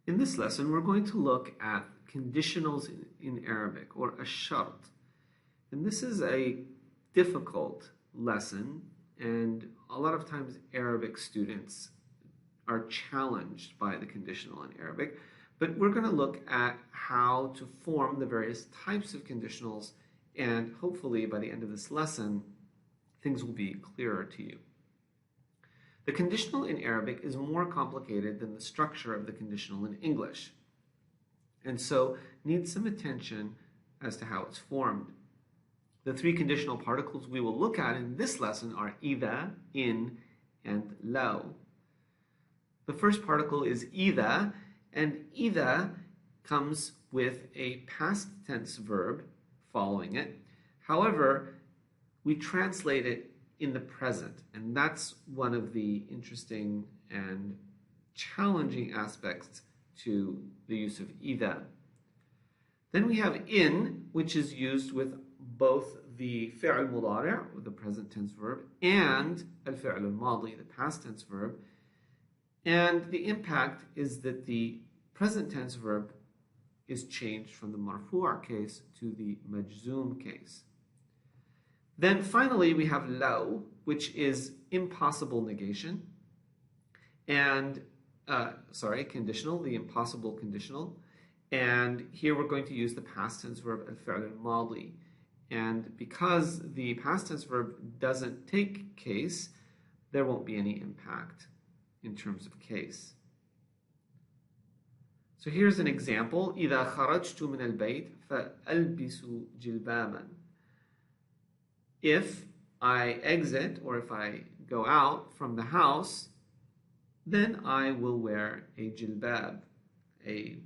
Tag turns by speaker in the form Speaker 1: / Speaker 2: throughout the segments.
Speaker 1: In this lesson, we're going to look at conditionals in Arabic, or ash-shart. And this is a difficult lesson, and a lot of times Arabic students are challenged by the conditional in Arabic. But we're going to look at how to form the various types of conditionals, and hopefully by the end of this lesson, things will be clearer to you. The conditional in Arabic is more complicated than the structure of the conditional in English, and so needs some attention as to how it's formed. The three conditional particles we will look at in this lesson are إذا, in, and لو. The first particle is إذا, and إذا comes with a past tense verb following it. However, we translate it in the present, and that's one of the interesting and challenging aspects to the use of إذا. Then we have in, which is used with both the فعل مضارع, or the present tense verb, and الفعل الماضي, the past tense verb. And the impact is that the present tense verb is changed from the marfu' case to the majzoom case. Then finally we have لو, which is impossible negation, and conditional, the impossible conditional. And here we're going to use the past tense verb الفعل الماضي. And because the past tense verb doesn't take case, there won't be any impact in terms of case. So here's an example. إذا خرجت من البيت فألبس جلبابا. If I exit, or if I go out from the house, then I will wear a jilbab. A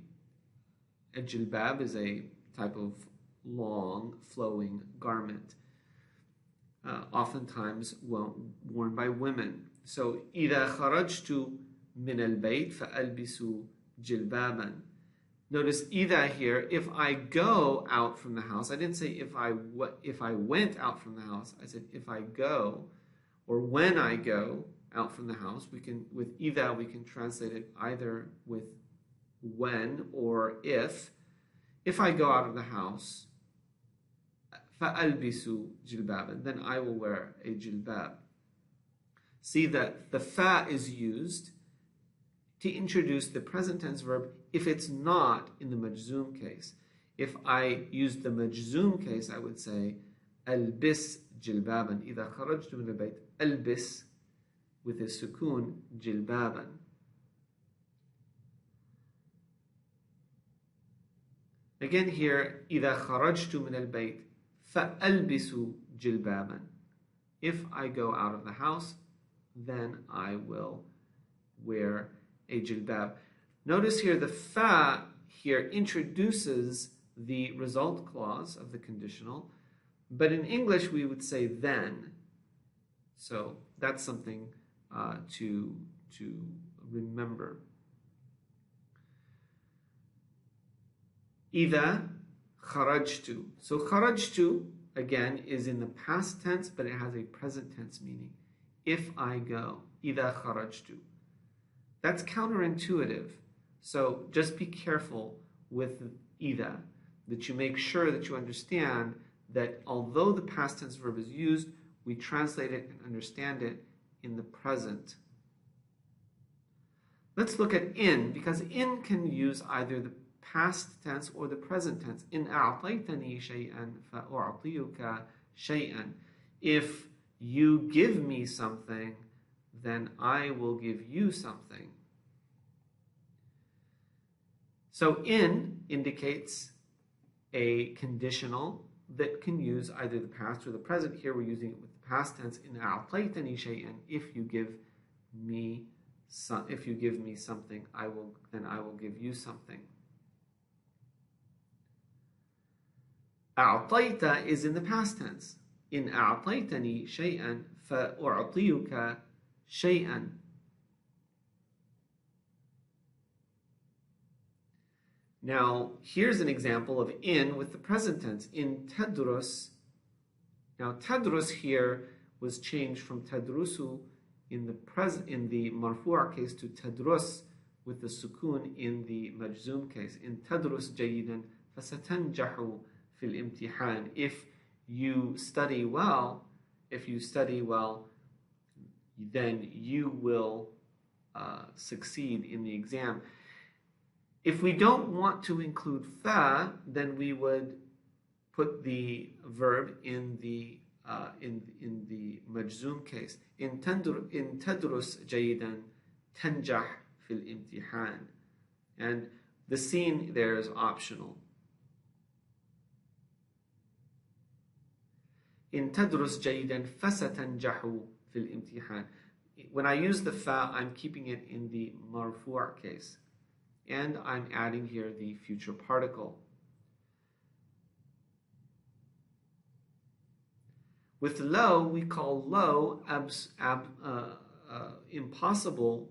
Speaker 1: jilbab is a type of long, flowing garment, oftentimes worn by women. So إذا خرجت من البيت فألبس جلبابا. Notice إذا here, if I go out from the house. I didn't say if I went out from the house. I said if I go, or when I go out from the house. With إذا we can translate it either with when or if. If I go out of the house, فألبس جلبابا, then I will wear a jilbab. See that the fa is used to introduce the present tense verb if it's not in the majzoom case. If I use the majzoom case, I would say ألبس جلبابا. إذا خرجت من البيت ألبس, with a sukun, جلبابا. Again here, إذا خرجت من البيت فألبس جلبابا. If I go out of the house, then I will wear a jilbab. Notice here the fa here introduces the result clause of the conditional, but in English we would say then. So that's something to remember. إذا خرجت. So خرجت again is in the past tense, but it has a present tense meaning. If I go, إذا خرجت. That's counterintuitive. So just be careful with إذا, that you make sure that you understand that although the past tense verb is used, we translate it and understand it in the present. Let's look at in, because in can use either the past tense or the present tense. إن أعطيتني شيئا فأعطيك شيئا. If you give me something, then I will give you something. So in indicates a conditional that can use either the past or the present. Here we're using it with the past tense. إن أعطيتني شيئا. If you give me something, then I will give you something. أعطيت is in the past tense. إن أعطيتني شيئا فأعطيك شيئا. Now, here's an example of in with the present tense. In تدرس. Now, تدرس here was changed from تدرس in the marfu' case to تدرس with the sukun in the majzoom case. In tadrus jayidan fasatanjahu fil imtihan. If you study well, then you will succeed in the exam. If we don't want to include fa, then we would put the verb in the majzoom case. In tadrus jayidan tanjah fil imtihan. And the scene there is optional. In tadrus jayidan fasatanjahu fil imtihan. When I use the fa, I'm keeping it in the marfu' case. And I'm adding here the future particle. With low, we call low impossible,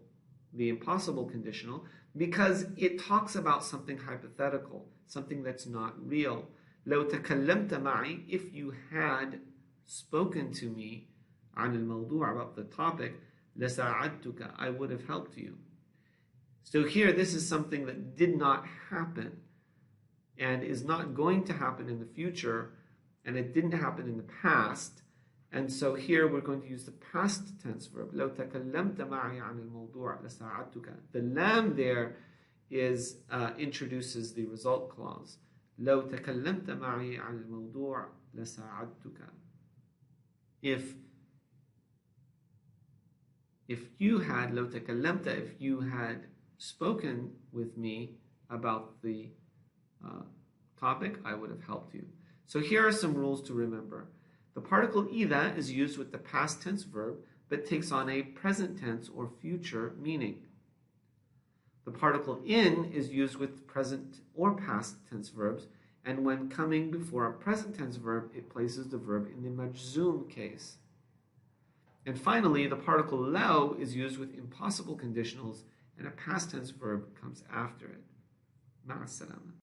Speaker 1: the impossible conditional, because it talks about something hypothetical, something that's not real. لو تكلمت معي, if you had spoken to me عن الموضوع, about the topic, لساعدتك, I would have helped you. So here, this is something that did not happen and is not going to happen in the future, and it didn't happen in the past. And so here we're going to use the past tense verb. لو تكلمت معي عن الموضوع لساعدتك. The lam there is introduces the result clause. لو تكلمت معي عن الموضوع لساعدتك. If you had لو تكلمت, if you had spoken with me about the topic, I would have helped you. So here are some rules to remember. The particle إذا is used with the past tense verb, but takes on a present tense or future meaning. The particle in is used with present or past tense verbs, and when coming before a present tense verb, it places the verb in the majzoom case. And finally, the particle law is used with impossible conditionals, and a past tense verb comes after it. Ma'as salama.